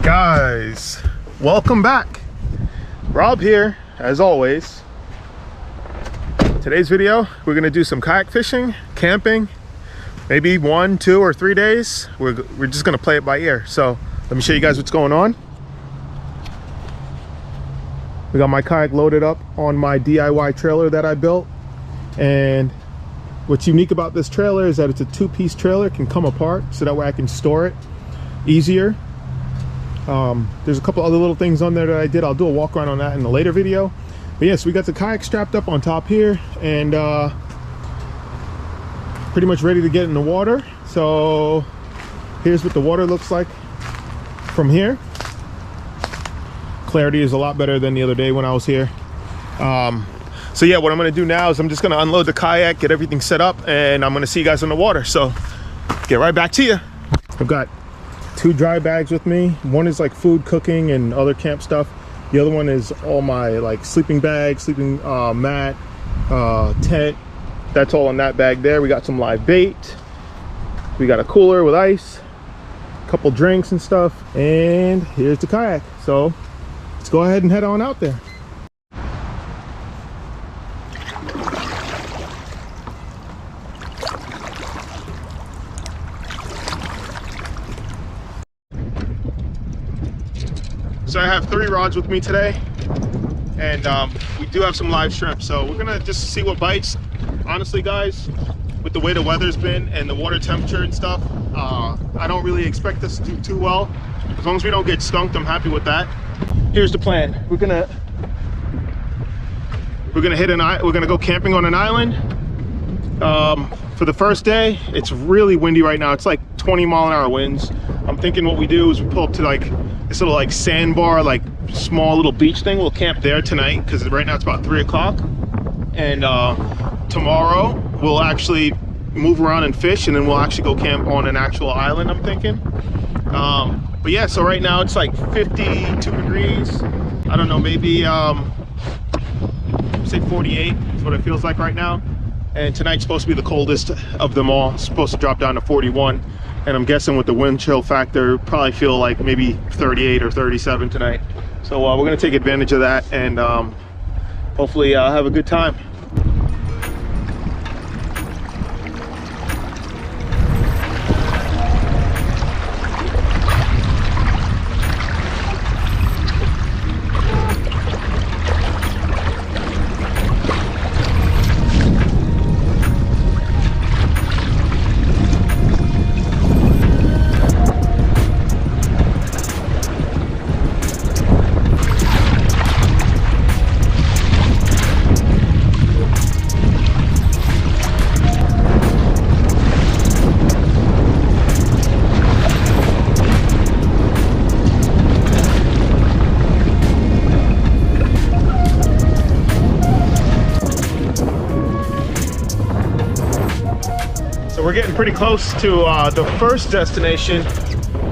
Guys, welcome back. Rob here, as always. Today's video, we're gonna do some kayak fishing, camping, maybe 1, 2, or 3 days. We're just gonna play it by ear. So let me show you guys what's going on. We got my kayak loaded up on my DIY trailer that I built. And what's unique about this trailer is that it's a 2-piece trailer. It can come apart, so that way I can store it easier. There's a couple other little things on there that I did. I'll do a walk around on that in a later video. But yes, we got the kayak strapped up on top here and pretty much ready to get in the water. So here's what the water looks like from here. Clarity is a lot better than the other day when I was here. So yeah, what I'm gonna do now is I'm just gonna unload the kayak, get everything set up, and I'm gonna see you guys in the water. So get right back to you. I've got 2 dry bags with me. One is like food, cooking, and other camp stuff. The other one is all my like sleeping bag, sleeping mat, tent. That's all in that bag there. We got some live bait. We got a cooler with ice, a couple drinks and stuff, and here's the kayak. So let's go ahead and head on out there. So I have 3 rods with me today, and we do have some live shrimp, so we're gonna just see what bites. Honestly guys, with the way the weather's been and the water temperature and stuff, I don't really expect this to do too well. As long as we don't get skunked, I'm happy with that. Here's the plan. We're gonna go camping on an island. For the first day, it's really windy right now. It's like 20-mile-an-hour winds. I'm thinking what we do is we pull up to like this little like sandbar, like small little beach thing. We'll camp there tonight because right now it's about 3 o'clock. And tomorrow we'll actually move around and fish, and then we'll actually go camp on an actual island, I'm thinking. But yeah, so right now it's like 52 degrees. I don't know, maybe say 48 is what it feels like right now. And tonight's supposed to be the coldest of them all. It's supposed to drop down to 41. And I'm guessing with the wind chill factor, probably feel like maybe 38 or 37 tonight. So we're gonna take advantage of that and hopefully have a good time. We're getting pretty close to the first destination.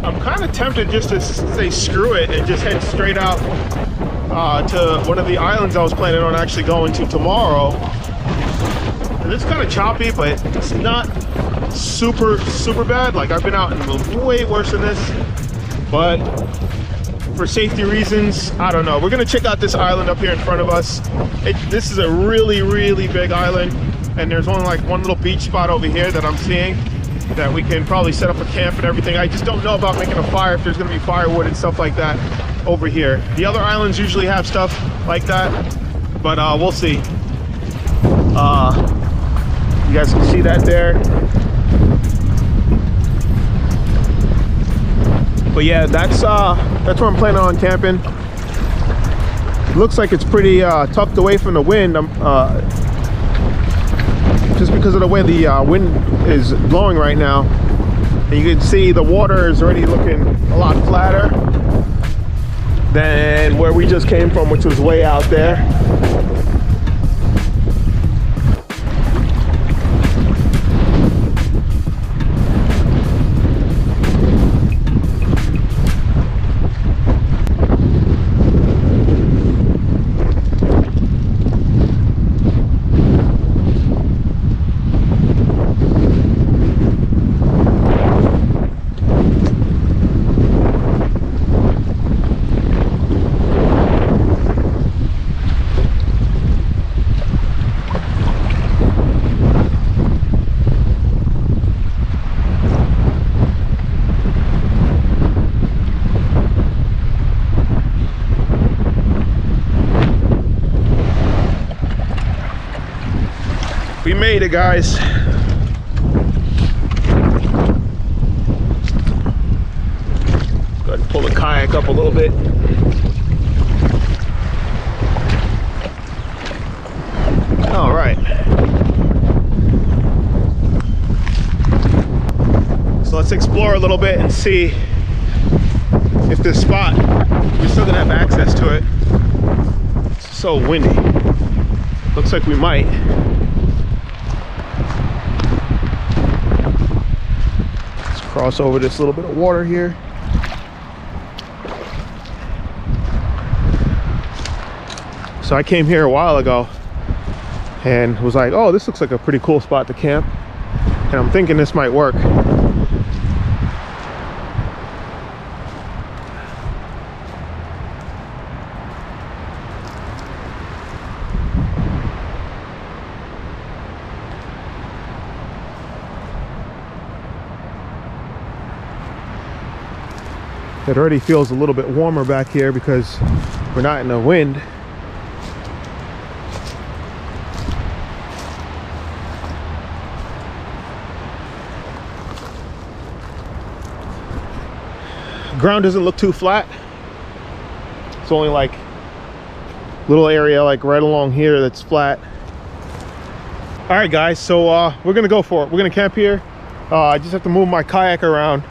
I'm kind of tempted just to say screw it and just head straight out to one of the islands I was planning on actually going to tomorrow. And it's kind of choppy, but it's not super bad. Like I've been out in way worse than this, but for safety reasons, I don't know. We're gonna check out this island up here in front of us. This is a really big island. And there's only like one little beach spot over here that I'm seeing that we can probably set up a camp and everything. I just don't know about making a fire, if there's gonna be firewood and stuff like that over here. The other islands usually have stuff like that, but we'll see. You guys can see that there. But yeah, that's where I'm planning on camping. Looks like it's pretty tucked away from the wind. Just because of the way the wind is blowing right now. And you can see the water is already looking a lot flatter than where we just came from, which was way out there. made it, guys. Go ahead and pull the kayak up a little bit. All right. So let's explore a little bit and see if this spot, we're still gonna have access to it. It's so windy. Looks like we might. Let's cross over this little bit of water here. So I came here a while ago and was like, oh, this looks like a pretty cool spot to camp. And I'm thinking this might work. It already feels a little bit warmer back here because we're not in the wind. Ground doesn't look too flat. It's only like little area like right along here that's flat. All right, guys, so we're gonna go for it. We're gonna camp here. I just have to move my kayak around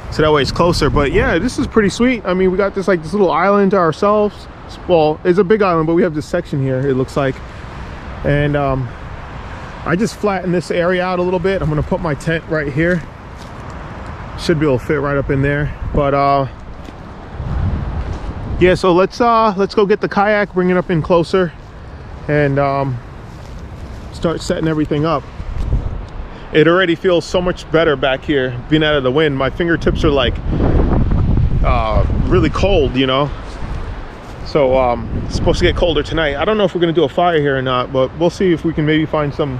so that way it's closer. But yeah, this is pretty sweet. I mean, we got this like this little island to ourselves. Well, it's a big island, but we have this section here, it looks like. And I just flattened this area out a little bit. I'm gonna put my tent right here. Should be able to fit right up in there. But yeah, so let's go get the kayak, bring it up in closer, and start setting everything up. It already feels so much better back here being out of the wind. My fingertips are like really cold, you know. So it's supposed to get colder tonight. I don't know if we're gonna do a fire here or not, but we'll see if we can maybe find some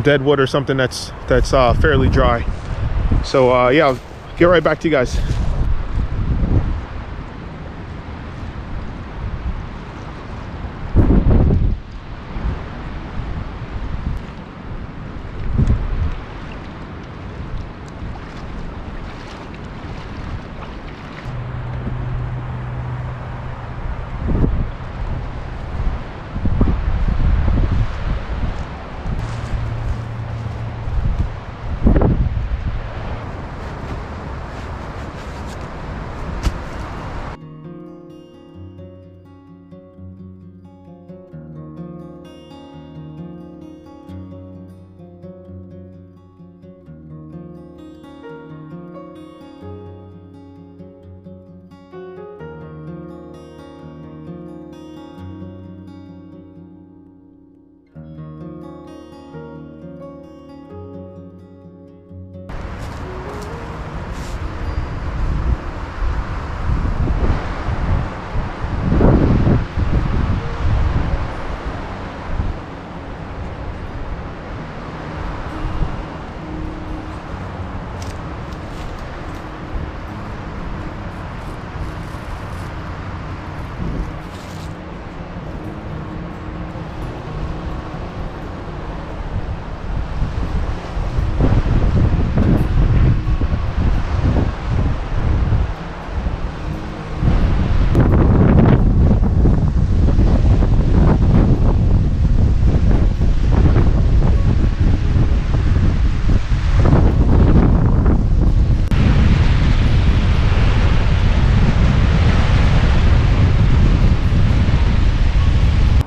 dead wood or something that's fairly dry. So yeah, I'll get right back to you guys.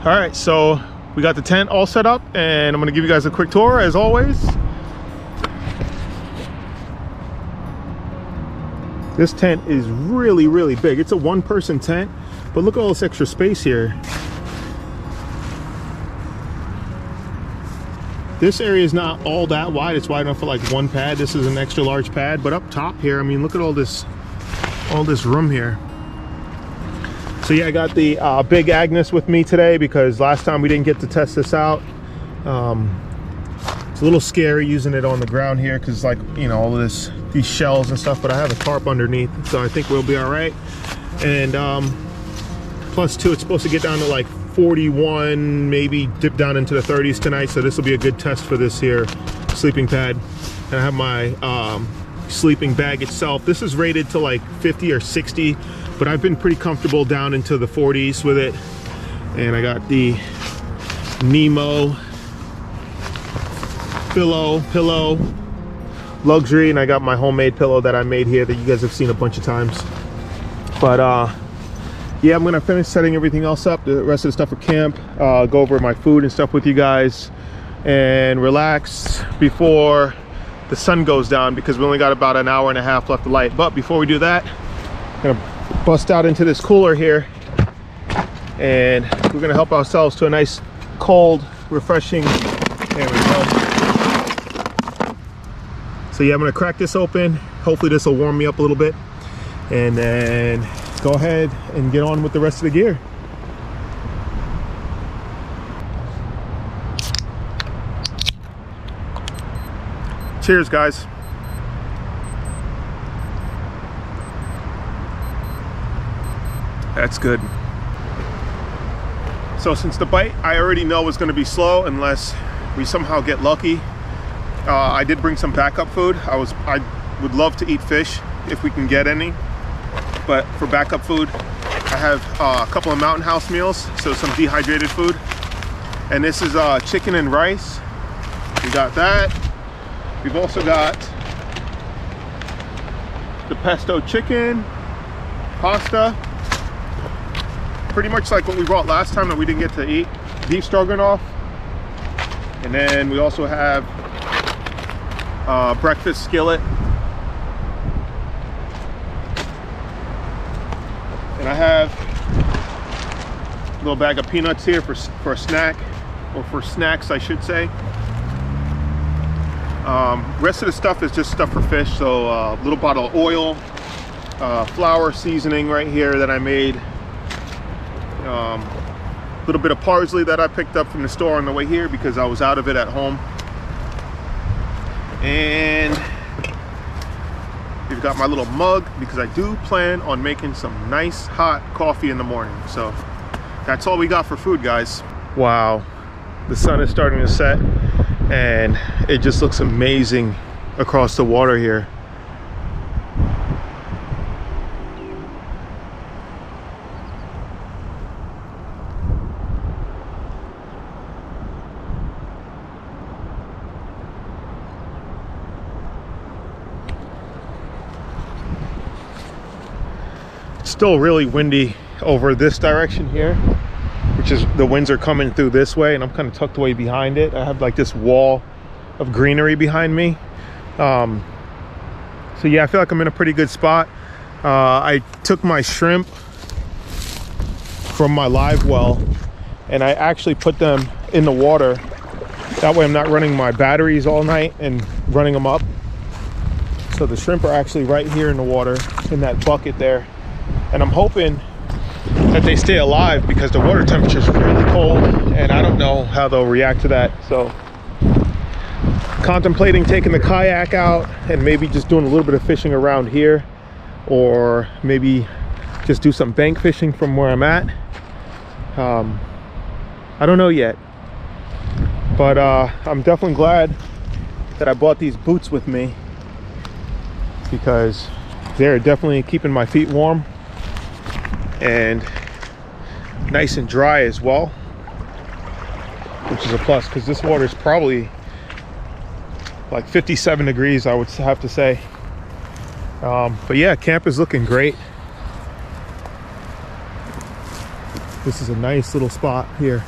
All right, so we got the tent all set up and I'm gonna give you guys a quick tour as always. This tent is really, really big. It's a one-person tent, but look at all this extra space here. This area is not all that wide. It's wide enough for like one pad. This is an extra large pad, but up top here, I mean, look at all this room here. So yeah, I got the big Agnes with me today because last time we didn't get to test this out. It's a little scary using it on the ground here because like, you know, all of these shells and stuff, but I have a tarp underneath, so I think we'll be all right. And plus too, it's supposed to get down to like 41, maybe dip down into the 30s tonight. So this will be a good test for this here sleeping pad. And I have my sleeping bag itself. This is rated to like 50 or 60, but I've been pretty comfortable down into the 40s with it. And I got the Nemo pillow luxury, and I got my homemade pillow that I made here that you guys have seen a bunch of times. But yeah, I'm gonna finish setting everything else up, the rest of the stuff for camp, go over my food and stuff with you guys, and relax before the sun goes down, because we only got about an hour and a half left of light. But before we do that, I'm gonna bust out into this cooler here, and we're gonna help ourselves to a nice cold, refreshing, there we go. So yeah, I'm gonna crack this open. Hopefully this will warm me up a little bit, and then go ahead and get on with the rest of the gear. Cheers, guys. That's good. So since the bite I already know is going to be slow unless we somehow get lucky, I did bring some backup food. I would love to eat fish if we can get any, but for backup food I have a couple of Mountain House meals, so some dehydrated food. And this is chicken and rice. We got that. We've also got the pesto chicken, pasta, pretty much like what we brought last time that we didn't get to eat, beef stroganoff. And then we also have breakfast skillet. And I have a little bag of peanuts here for a snack, or for snacks I should say. Rest of the stuff is just stuff for fish. So a little bottle of oil, flour seasoning right here that I made, a little bit of parsley that I picked up from the store on the way here because I was out of it at home. And we've got my little mug because I do plan on making some nice hot coffee in the morning. So that's all we got for food, guys. Wow, the sun is starting to set and it just looks amazing across the water here. Still really windy over this direction here, which is the winds are coming through this way, and I'm kind of tucked away behind it. I have like this wall of greenery behind me. So yeah, I feel like I'm in a pretty good spot. I took my shrimp from my live well and I actually put them in the water. That way I'm not running my batteries all night and running them up. So the shrimp are actually right here in the water in that bucket there. And I'm hoping that they stay alive because the water temperature is really cold and I don't know how they'll react to that. So contemplating taking the kayak out and maybe just doing a little bit of fishing around here, or maybe just do some bank fishing from where I'm at. I don't know yet, but I'm definitely glad that I bought these boots with me because they're definitely keeping my feet warm and nice and dry as well, which is a plus because this water is probably like 57 degrees, I would have to say. But yeah, camp is looking great. This is a nice little spot here.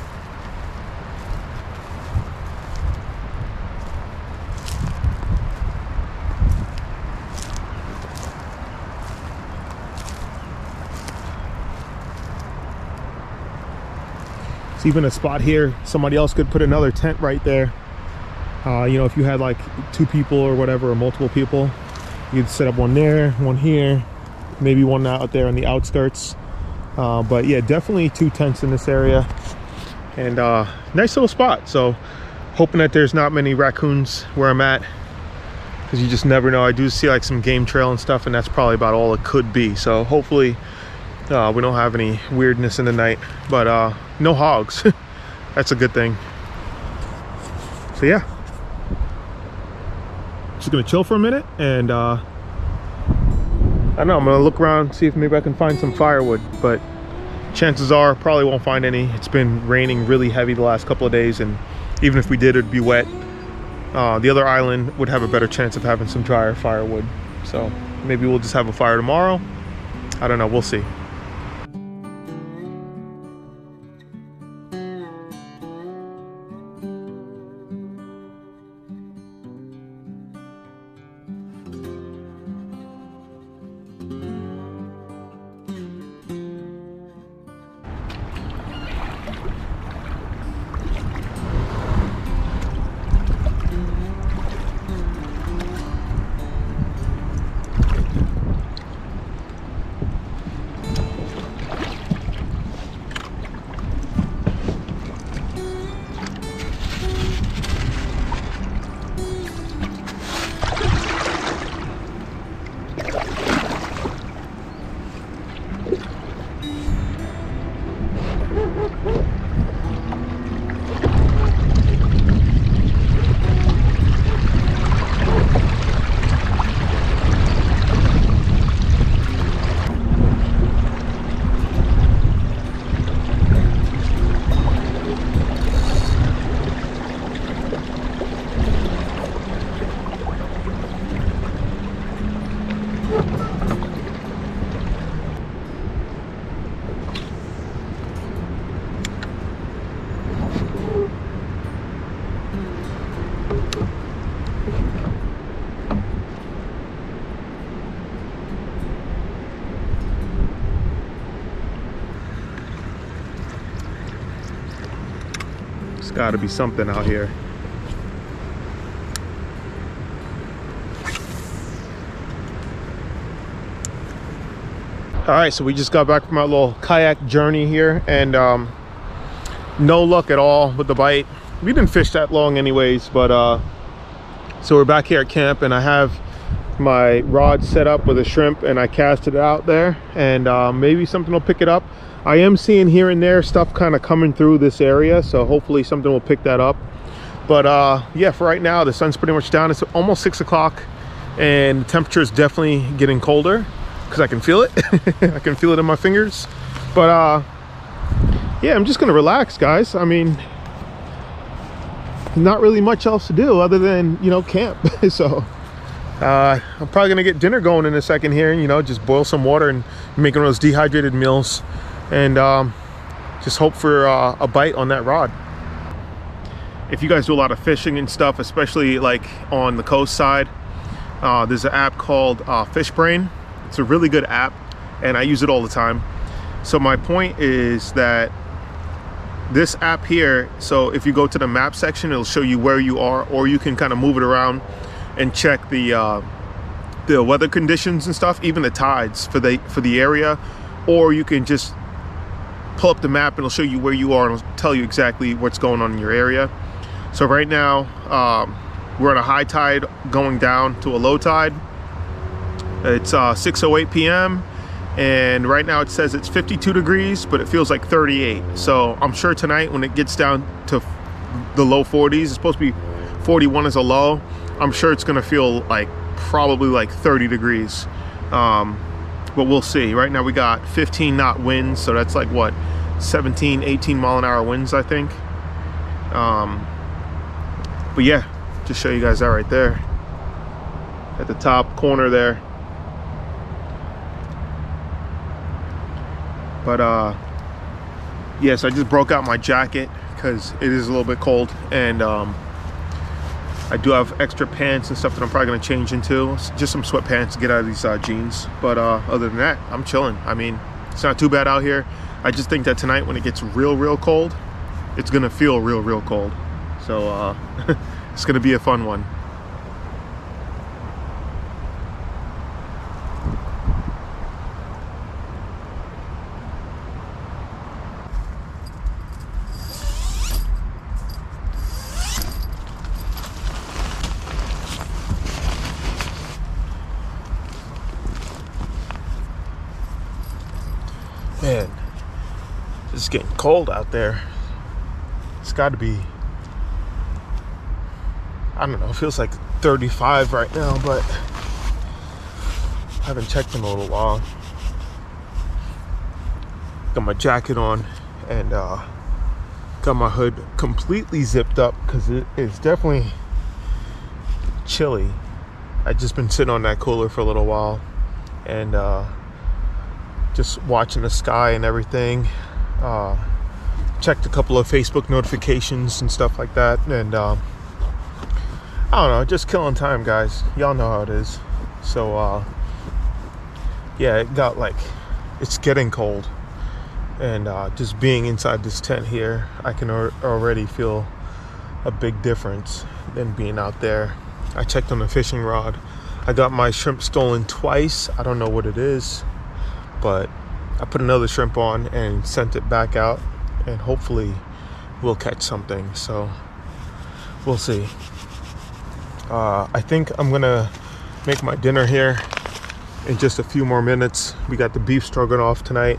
It's even a spot here. Somebody else could put another tent right there. You know, if you had like 2 people or whatever, or multiple people, you'd set up one there, one here, maybe one out there on the outskirts. But yeah, definitely 2 tents in this area, and nice little spot. So hoping that there's not many raccoons where I'm at, because you just never know. I do see like some game trail and stuff, and that's probably about all it could be. So hopefully we don't have any weirdness in the night. But no hogs. That's a good thing. So yeah, just gonna chill for a minute, and I don't know, I'm gonna look around, see if maybe I can find some firewood, but chances are probably won't find any. It's been raining really heavy the last couple of days, and even if we did, it'd be wet. The other island would have a better chance of having some drier firewood, so maybe we'll just have a fire tomorrow. I don't know, we'll see. There's got to be something out here. All right, so we just got back from our little kayak journey here, and no luck at all with the bite. We didn't fish that long anyways, but so we're back here at camp, and I have my rod set up with a shrimp, and I casted it out there, and maybe something will pick it up. I am seeing here and there stuff kind of coming through this area, so hopefully something will pick that up. But yeah, for right now the sun's pretty much down. It's almost 6 o'clock, and the temperature is definitely getting colder because I can feel it. I can feel it in my fingers. But yeah, I'm just gonna relax, guys. I mean, not really much else to do other than, you know, camp. So I'm probably gonna get dinner going in a second here, and, you know, just boil some water and make one of those dehydrated meals, and just hope for a bite on that rod. If you guys do a lot of fishing and stuff, especially like on the coast side, there's an app called FishBrain. It's a really good app, and I use it all the time. So my point is that this app here, so if you go to the map section, it'll show you where you are, or you can kind of move it around and check the weather conditions and stuff, even the tides for the area, or you can just pull up the map and it'll show you where you are and it'll tell you exactly what's going on in your area. So right now we're on a high tide going down to a low tide. It's 6:08 p.m. and right now it says it's 52 degrees, but it feels like 38. So I'm sure tonight when it gets down to the low 40s, it's supposed to be 41 as a low. I'm sure it's gonna feel like probably like 30 degrees. But we'll see. Right now we got 15 knot winds, so that's like what, 17, 18 mile an hour winds, I think. But yeah, just show you guys that right there at the top corner there. But yes, I just broke out my jacket because it is a little bit cold, and I do have extra pants and stuff that I'm probably gonna change into. Just some sweatpants to get out of these jeans. But other than that, I'm chilling. I mean, it's not too bad out here. I just think that tonight when it gets real cold, it's gonna feel real cold. So it's gonna be a fun one. Man, It's getting cold out there. It's got to be, I don't know, it feels like 35 right now, but I haven't checked in a little while. Got my jacket on and got my hood completely zipped up because it is definitely chilly. I've just been sitting on that cooler for a little while and just watching the sky and everything. Checked a couple of Facebook notifications and stuff like that, and I don't know, just killing time, guys. Y'all know how it is. So yeah, it's getting cold, and just being inside this tent here, I can already feel a big difference than being out there. I checked on the fishing rod. I got my shrimp stolen twice. I don't know what it is, but I put another shrimp on and sent it back out, and hopefully we'll catch something. So we'll see. I think I'm gonna make my dinner here in just a few more minutes. We got the beef stroganoff tonight.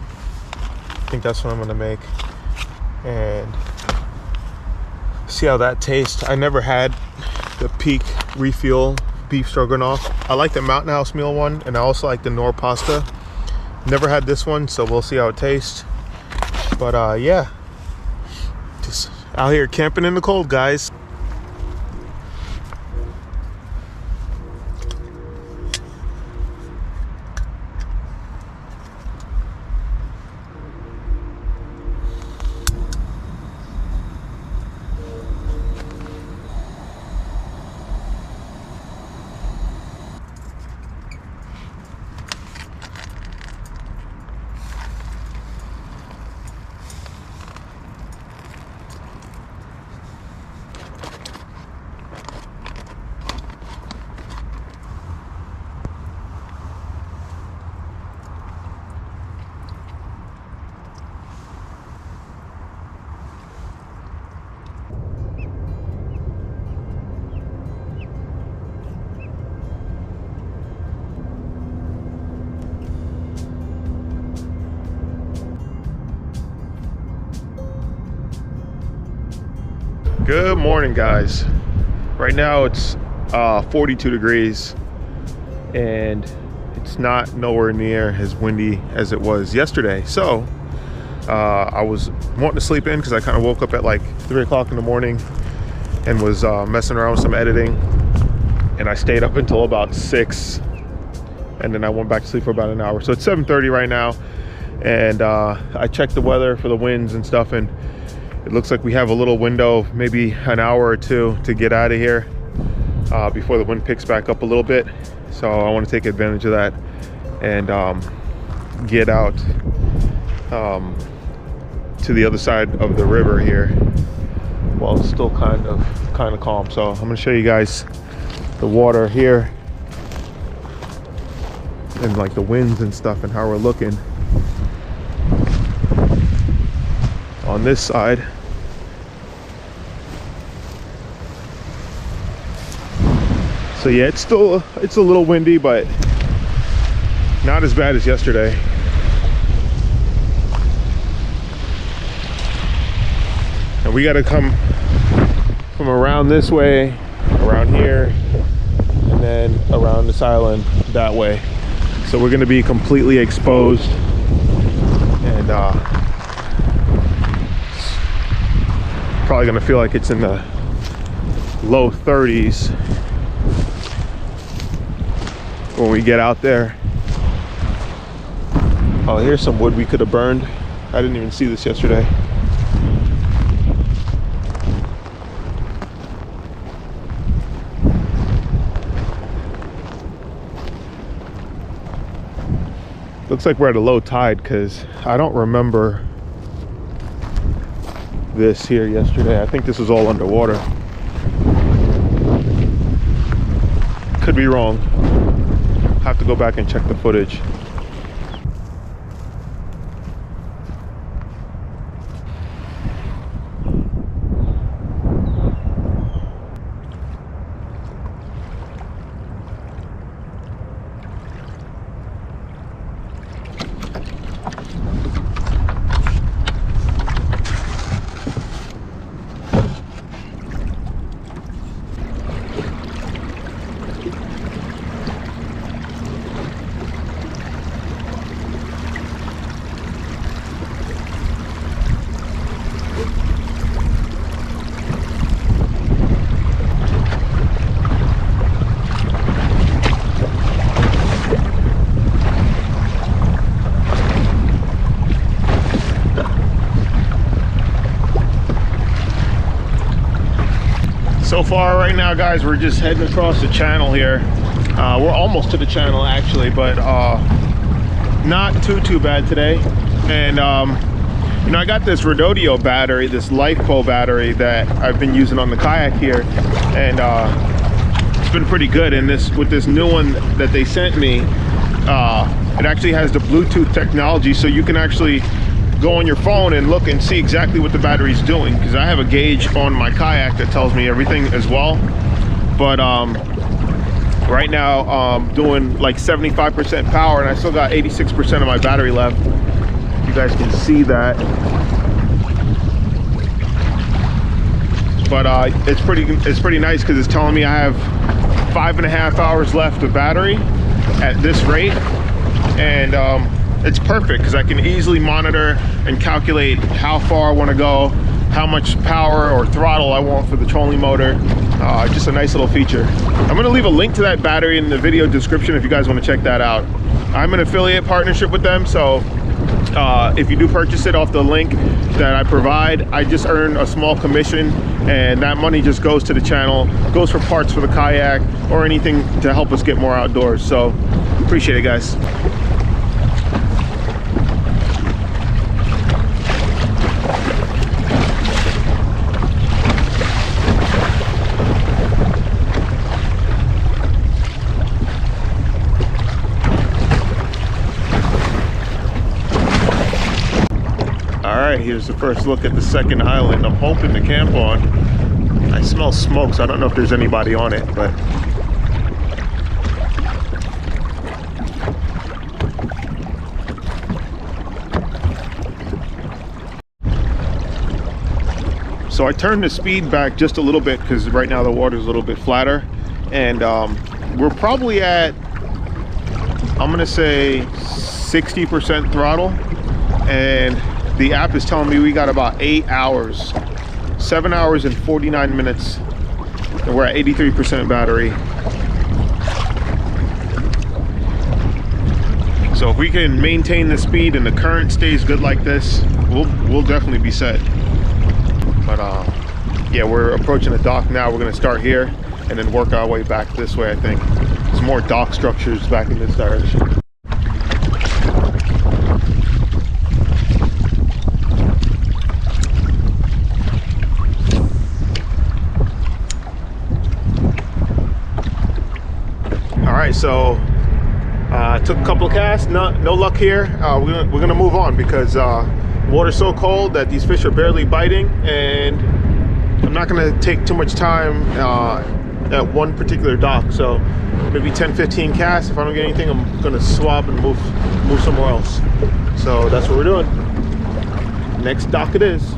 I think that's what I'm gonna make, and see how that tastes. I never had the Peak Refuel beef stroganoff. I like the Mountain House meal one, and I also like the Knorr pasta. Never had this one, so we'll see how it tastes. But yeah, just out here camping in the cold, guys. Good morning, guys. Right now it's 42 degrees and it's not nowhere near as windy as it was yesterday. So I was wanting to sleep in because I kind of woke up at like 3 o'clock in the morning and was messing around with some editing, and I stayed up until about 6, and then I went back to sleep for about an hour. So it's 7:30 right now, and I checked the weather for the winds and stuff, and it looks like we have a little window, maybe an hour or two, to get out of here before the wind picks back up a little bit. So I want to take advantage of that and get out to the other side of the river here while it's still kind of calm. So I'm going to show you guys the water here and like the winds and stuff and how we're looking on this side. So yeah, it's a little windy, but not as bad as yesterday. And we got to come from around this way, around here, and then around this island that way. So we're going to be completely exposed, and probably going to feel like it's in the low 30s when we get out there. Oh, here's some wood we could have burned. I didn't even see this yesterday. Looks like we're at a low tide because I don't remember this here yesterday. I think this is all underwater. Could be wrong. Have to go back and check the footage. So far right now, guys, we're just heading across the channel here. We're almost to the channel actually, but not too bad today. And you know, I got this Redodo battery, this LiFePO battery that I've been using on the kayak here, and it's been pretty good. And with this new one that they sent me, it actually has the Bluetooth technology, so you can actually go on your phone and look and see exactly what the battery's doing, because I have a gauge on my kayak that tells me everything as well. But right now I'm doing like 75% power, and I still got 86% of my battery left. You guys can see that. But it's pretty nice, because it's telling me I have 5.5 hours left of battery at this rate. And it's perfect, because I can easily monitor and calculate how far I want to go, how much power or throttle I want for the trolling motor. Just a nice little feature. I'm going to leave a link to that battery in the video description if you guys want to check that out. I'm an affiliate partnership with them, so if you do purchase it off the link that I provide, I just earn a small commission, and that money just goes to the channel, goes for parts for the kayak or anything to help us get more outdoors. So appreciate it, guys. Alright, here's the first look at the second island I'm hoping to camp on. I smell smoke, so I don't know if there's anybody on it, but so I turned the speed back just a little bit, because right now the water's a little bit flatter, and we're probably at, I'm gonna say 60% throttle, and the app is telling me we got about 8 hours, 7 hours and 49 minutes, and we're at 83% battery. So if we can maintain the speed and the current stays good like this, we'll definitely be set. But yeah, we're approaching the dock now. We're gonna start here and then work our way back this way. I think there's more dock structures back in this direction. Alright, so took a couple of casts, no luck here. We're gonna move on, because water's so cold that these fish are barely biting, and I'm not gonna take too much time at one particular dock. So maybe 10-15 casts. If I don't get anything, I'm gonna swap and move somewhere else. So that's what we're doing. Next dock it is.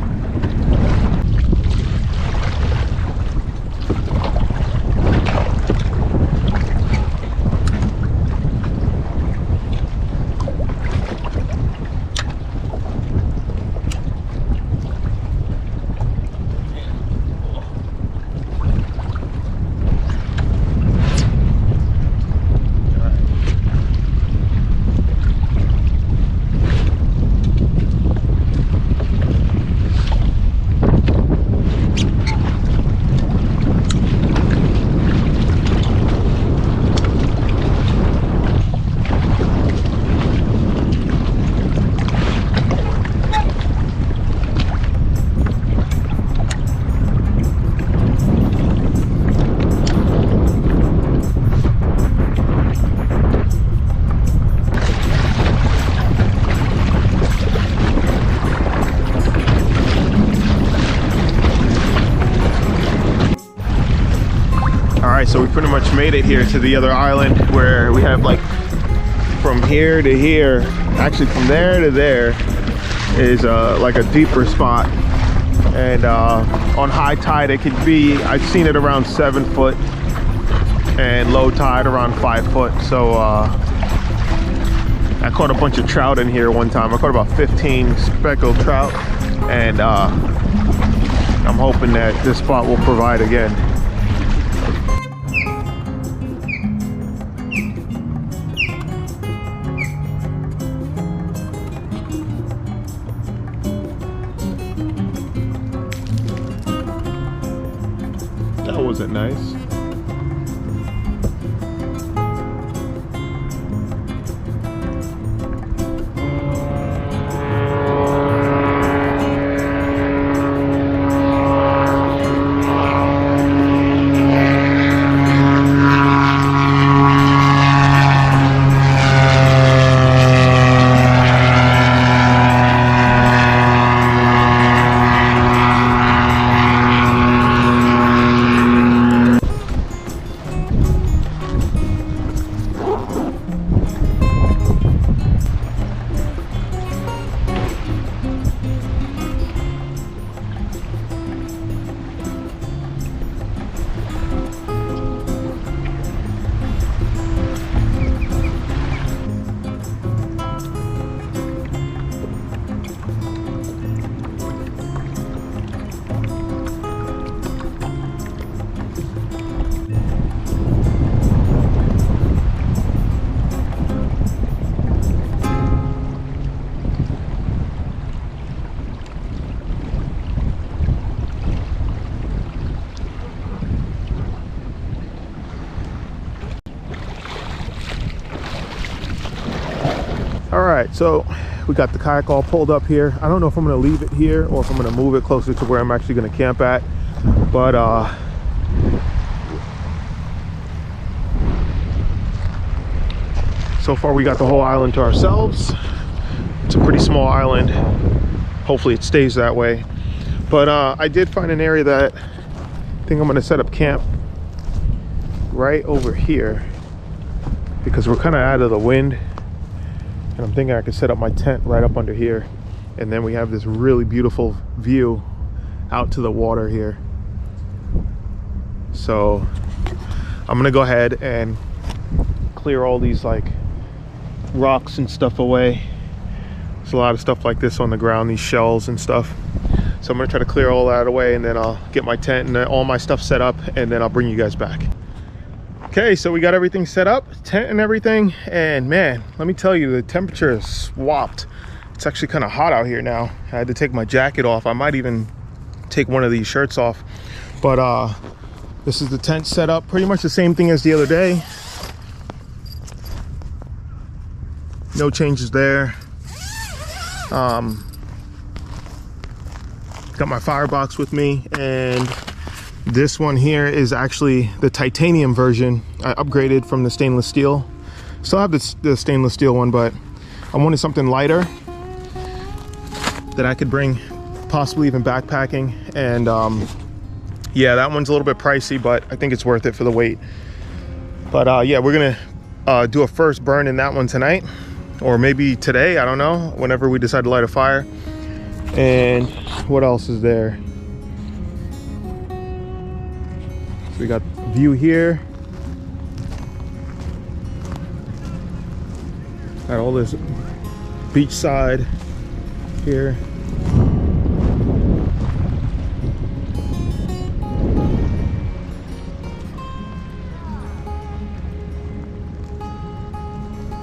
So we pretty much made it here to the other island, where we have, like, from here to here, actually from there to there is like a deeper spot, and on high tide it could be, I've seen it around 7 foot, and low tide around 5 foot. So I caught a bunch of trout in here one time. I caught about 15 speckled trout, and I'm hoping that this spot will provide again. That was Isn't it nice? All right, so we got the kayak all pulled up here. I don't know if I'm gonna leave it here or if I'm gonna move it closer to where I'm actually gonna camp at. But so far we got the whole island to ourselves. It's a pretty small island. Hopefully it stays that way. But I did find an area that I think I'm gonna set up camp right over here because we're kind of out of the wind. And I'm thinking I could set up my tent right up under here, and then we have this really beautiful view out to the water here. So I'm gonna go ahead and clear all these like rocks and stuff away. There's a lot of stuff like this on the ground, these shells and stuff. So I'm gonna try to clear all that away, and then I'll get my tent and all my stuff set up, and then I'll bring you guys back. Okay, so we got everything set up, tent and everything, and man, let me tell you, the temperature has swapped. It's actually kind of hot out here now. I had to take my jacket off. I might even take one of these shirts off. But this is the tent set up, pretty much the same thing as the other day. No changes there. Got my firebox with me, and this one here is actually the titanium version. I upgraded from the stainless steel. Still have the stainless steel one, but I wanted something lighter that I could bring, possibly even backpacking. And yeah, that one's a little bit pricey, but I think it's worth it for the weight. But yeah, we're gonna do a first burn in that one tonight, or maybe today, I don't know, whenever we decide to light a fire. And what else is there? We got view here. Got all this beach side here.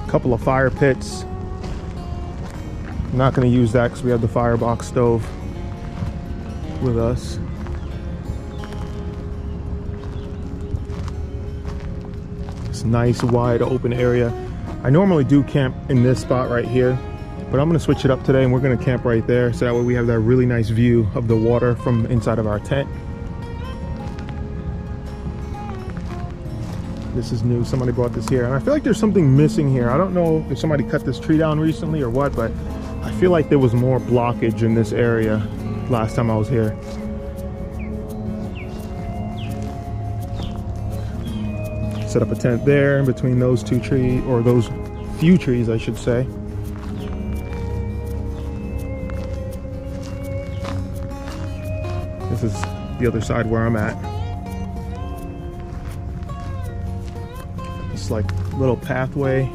Couple of fire pits. I'm not going to use that because we have the firebox stove with us. Nice wide open area. I normally do camp in this spot right here, but I'm going to switch it up today, and we're going to camp right there, so that way we have that really nice view of the water from inside of our tent. This is new. Somebody brought this here, and I feel like there's something missing here. I don't know if somebody cut this tree down recently or what, but I feel like there was more blockage in this area last time I was here. Set up a tent there in between those two trees, or those few trees I should say. This is the other side where I'm at. It's like a little pathway.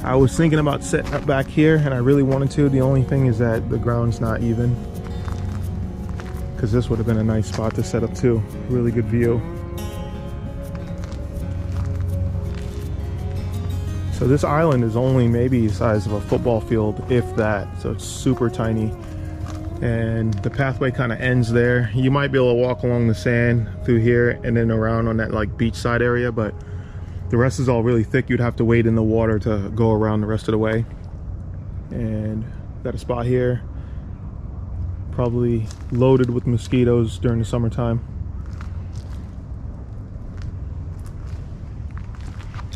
I was thinking about setting up back here, and I really wanted to. The only thing is that the ground's not even, because this would have been a nice spot to set up too. Really good view. So this island is only maybe the size of a football field, if that. So it's super tiny. and the pathway kind of ends there. You might be able to walk along the sand through here and then around on that like beachside area, but the rest is all really thick. You'd have to wade in the water to go around the rest of the way. And got a spot here, probably loaded with mosquitoes during the summertime.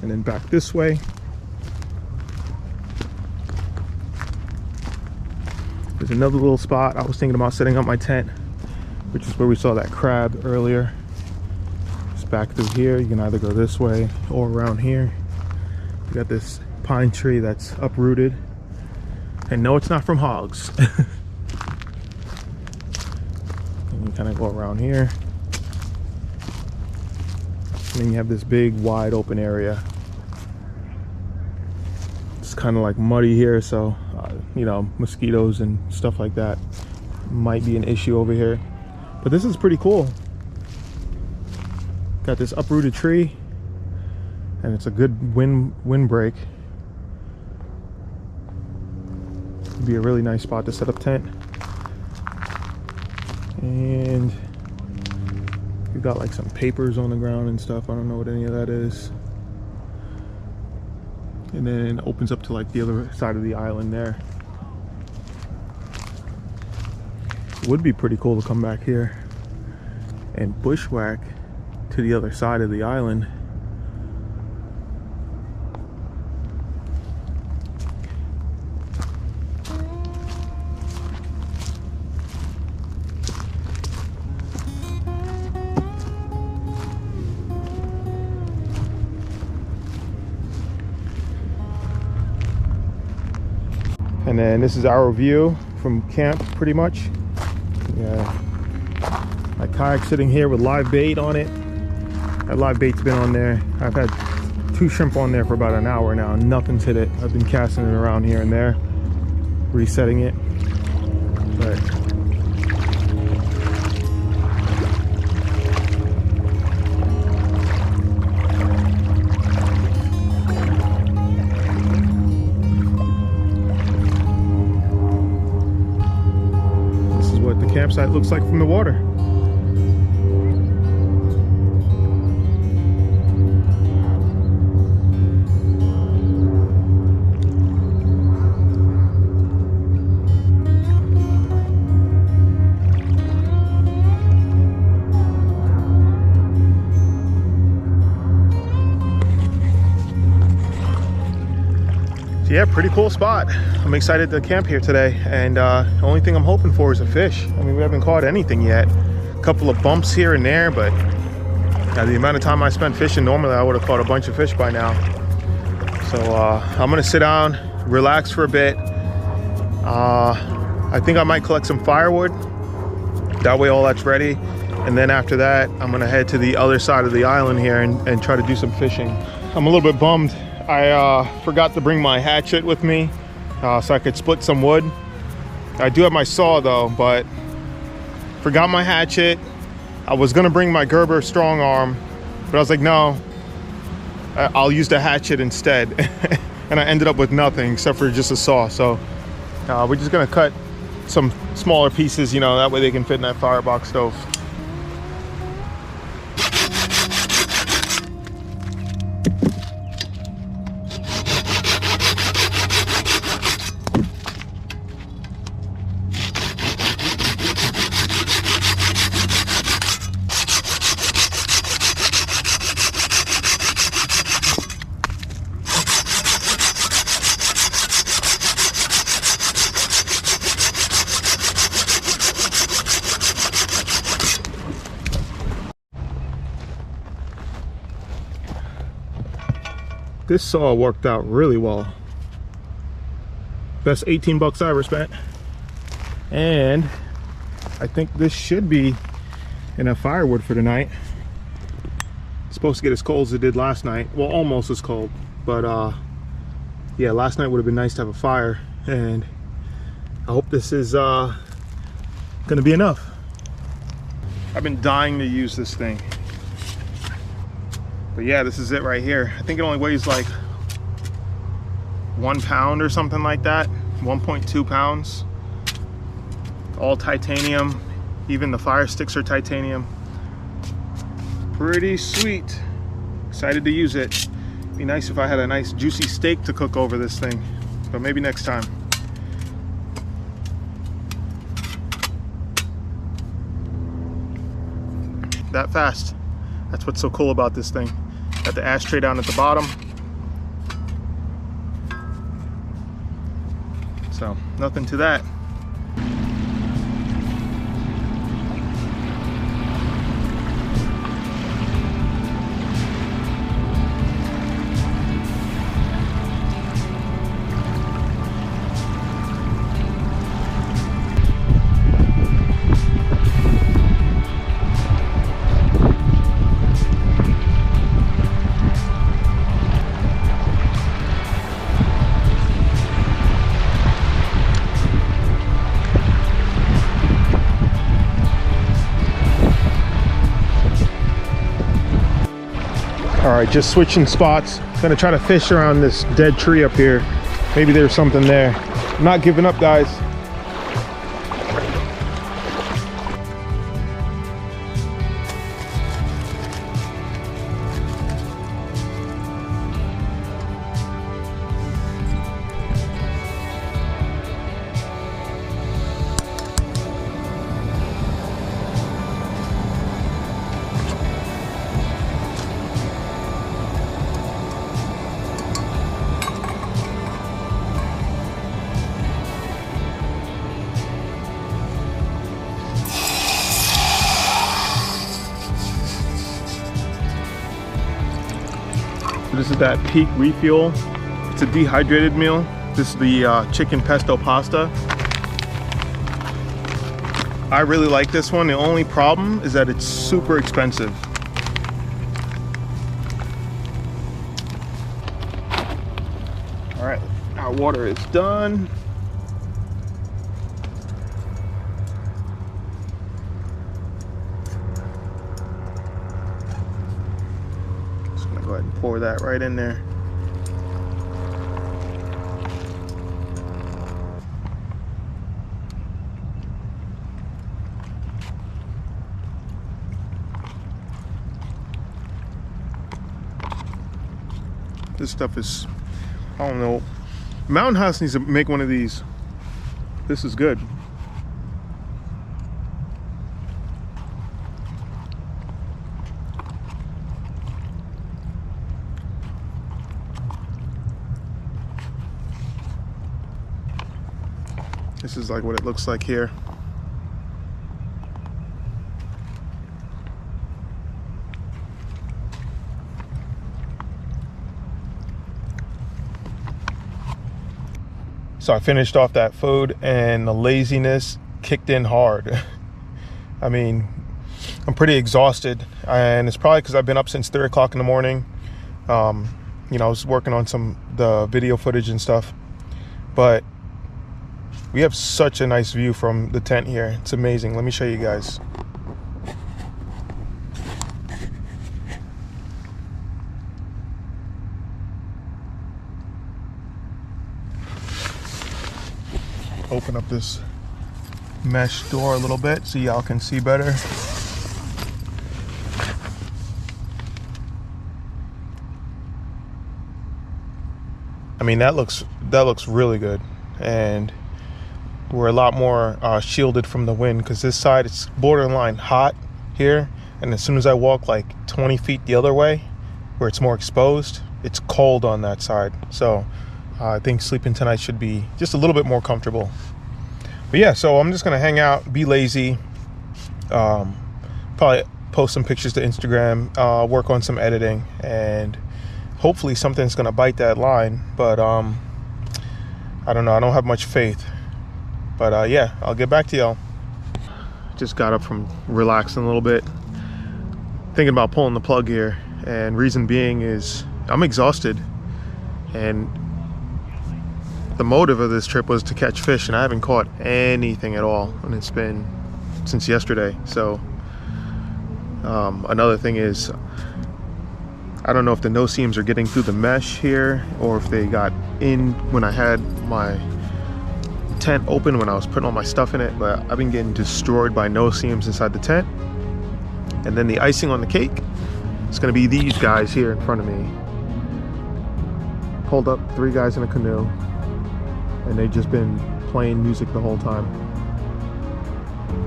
And then back this way, there's another little spot. I was thinking about setting up my tent, which is where we saw that crab earlier. Just back through here. You can either go this way or around here. We got this pine tree that's uprooted. And no, it's not from hogs. And you kind of go around here. And then you have this big wide open area. It's kind of like muddy here, so you know, mosquitoes and stuff like that might be an issue over here. But this is pretty cool. Got this uprooted tree, and it's a good windbreak. It'd be a really nice spot to set up tent. And we've got like some papers on the ground and stuff. I don't know what any of that is. And then it opens up to like the other side of the island there. It would be pretty cool to come back here and bushwhack to the other side of the island. And then this is our view from camp, pretty much. Yeah, my kayak sitting here with live bait on it. That live bait's been on there. I've had 2 shrimp on there for about an hour now. Nothing's hit it. I've been casting it around here and there, resetting it. But campsite looks like from the water. So yeah, pretty cool spot. I'm excited to camp here today, and the only thing I'm hoping for is a fish. I mean, we haven't caught anything yet. A couple of bumps here and there, but the amount of time I spent fishing, normally I would have caught a bunch of fish by now. So I'm gonna sit down, relax for a bit. I think I might collect some firewood. That way all that's ready. And then after that, I'm gonna head to the other side of the island here and try to do some fishing. I'm a little bit bummed. I forgot to bring my hatchet with me so I could split some wood. I do have my saw though, but forgot my hatchet. I was gonna bring my Gerber strong arm, but I was like, no, I'll use the hatchet instead. And I ended up with nothing except for just a saw. So we're just gonna cut some smaller pieces, you know, that way they can fit in that firebox stove. This saw worked out really well. Best 18 bucks I ever spent. And I think this should be enough firewood for tonight. It's supposed to get as cold as it did last night. Well, almost as cold. But yeah, last night would have been nice to have a fire. And I hope this is gonna be enough. I've been dying to use this thing. But yeah, this is it right here. I think it only weighs like 1 pound or something like that. 1.2 pounds. all titanium. Even the fire sticks are titanium. Pretty sweet. Excited to use it. Be nice if I had a nice juicy steak to cook over this thing, but maybe next time. That fast. That's what's so cool about this thing. Got the ashtray down at the bottom. So nothing to that. All right, just switching spots. Gonna try to fish around this dead tree up here. Maybe there's something there. I'm not giving up, guys. This is that Peak Refuel. It's a dehydrated meal. This is the chicken pesto pasta. I really like this one. The only problem is that it's super expensive. All right, our water is done. Go ahead and pour that right in there. This stuff is, I don't know. Mountain House needs to make one of these. This is good. This is like what it looks like here. So I finished off that food and the laziness kicked in hard. I mean, I'm pretty exhausted, and it's probably because I've been up since 3 o'clock in the morning. You know, I was working on the video footage and stuff, but we have such a nice view from the tent here. It's amazing. Let me show you guys. Open up this mesh door a little bit so y'all can see better. I mean, that looks really good, and we're a lot more shielded from the wind, because this side it's borderline hot here, and as soon as I walk like 20 feet the other way where it's more exposed, it's cold on that side. So I think sleeping tonight should be just a little bit more comfortable. But yeah, so I'm just gonna hang out, be lazy, probably post some pictures to Instagram, work on some editing, and hopefully something's gonna bite that line. But I don't know, I don't have much faith. But yeah, I'll get back to y'all. Just got up from relaxing a little bit, thinking about pulling the plug here, and reason being is I'm exhausted, and the motive of this trip was to catch fish, and I haven't caught anything at all, and it's been since yesterday. So another thing is, I don't know if the no-seams are getting through the mesh here, or if they got in when I had my tent open when I was putting all my stuff in it, but I've been getting destroyed by no-seams inside the tent. And then the icing on the cake is gonna be these guys here in front of me. Pulled up 3 guys in a canoe, and they've just been playing music the whole time.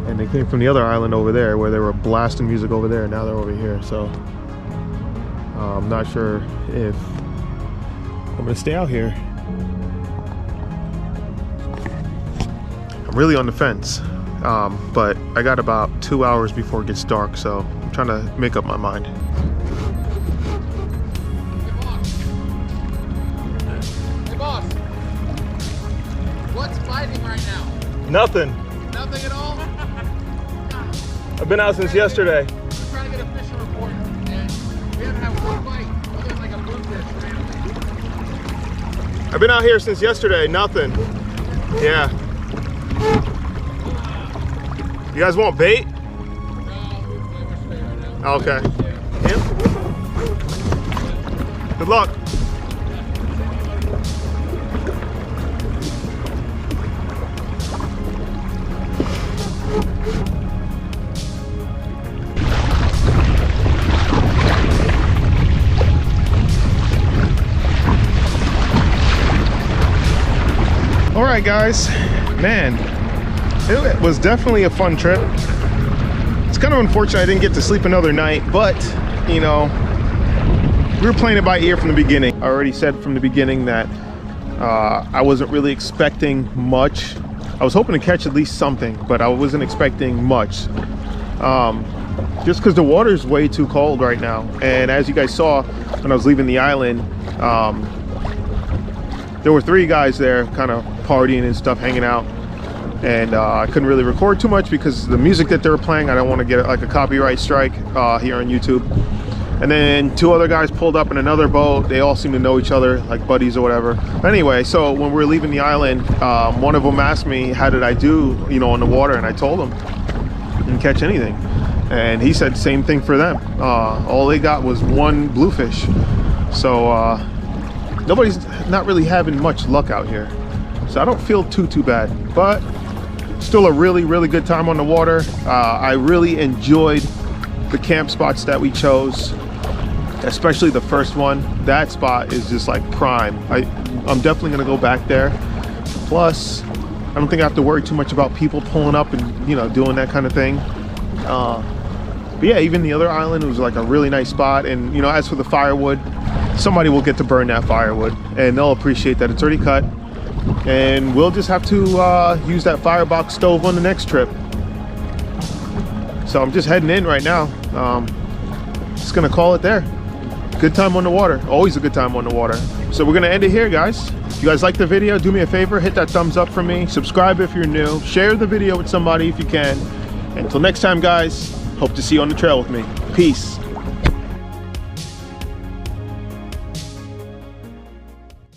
And they came from the other island over there where they were blasting music over there, and now they're over here. So I'm not sure if I'm gonna stay out here. I'm really on the fence, but I got about 2 hours before it gets dark, so I'm trying to make up my mind. Hey boss, what's fighting right now? Nothing. Nothing at all? I've been out since yesterday. I'm trying to get a fishing report, and we haven't had one fight other than like a bluefish randomly. I've been out here since yesterday. Nothing. Yeah. You guys want bait? No, we're straight right now. Okay. Him? Good luck. All right, guys, man, it was definitely a fun trip. It's kind of unfortunate I didn't get to sleep another night, but you know, we were playing it by ear from the beginning. I already said from the beginning that I wasn't really expecting much. I was hoping to catch at least something, but I wasn't expecting much. Just because the water is way too cold right now. And as you guys saw when I was leaving the island, there were 3 guys there kind of partying and stuff, hanging out, and I couldn't really record too much because the music that they were playing, I don't want to get like a copyright strike here on YouTube. And then 2 other guys pulled up in another boat. They all seem to know each other, like buddies or whatever. But anyway, so when we were leaving the island, one of them asked me how did I do, you know, on the water, and I told him didn't catch anything, and he said same thing for them. All they got was 1 bluefish. So nobody's not really having much luck out here, so I don't feel too bad, but still a really good time on the water. I really enjoyed the camp spots that we chose, especially the first one. That spot is just like prime. I'm definitely gonna go back there. Plus, I don't think I have to worry too much about people pulling up and, you know, doing that kind of thing. But yeah, even the other island was like a really nice spot. And you know, as for the firewood, somebody will get to burn that firewood, and they'll appreciate that it's already cut. And we'll just have to use that firebox stove on the next trip. So I'm just heading in right now. Just gonna call it there. Good time on the water, always a good time on the water. So we're gonna end it here, guys. If you guys like the video, do me a favor, hit that thumbs up for me, subscribe if you're new, share the video with somebody if you can. Until next time, guys, hope to see you on the trail with me. Peace.